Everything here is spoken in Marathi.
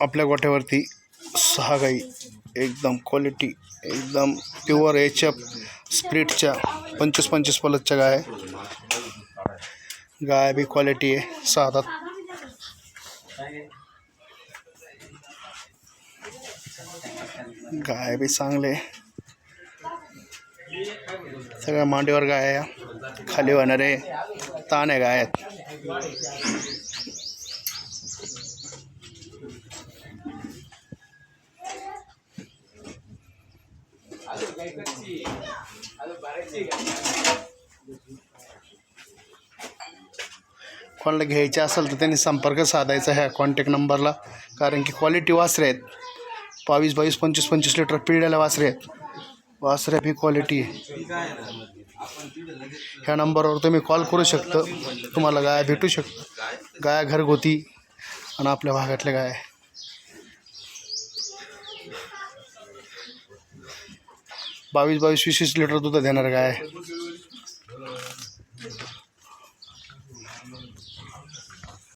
आपल्या गोठ्यावरती 6 गाई एकदम क्वालिटी, एकदम प्युअर एचएफ स्प्लिटच्या 25-25 पलसच्या गाय भी क्वालिटी आहे. 6 दात गाय भी चांगले, सगळ्या मांडीवर गाय आहे, खाली होणारे ताणे गाय आहेत. कोणाला घ्यायचे असेल तर त्यांनी संपर्क साधायचा ह्या कॉन्टॅक्ट नंबरला, कारण की क्वालिटी वासरे आहेत. 22-22, 25-25 लिटर पिळलेल्या वासरे आहेत. वासरे ही क्वालिटी आहे. ह्या नंबरवर तुम्ही कॉल करू शकता, तुम्हाला गाय भेटू शकतं. गाय घरगुती आणि आपल्या भागातल्या गाय 22-22, 20-20 लिटर दूध देणार गाय.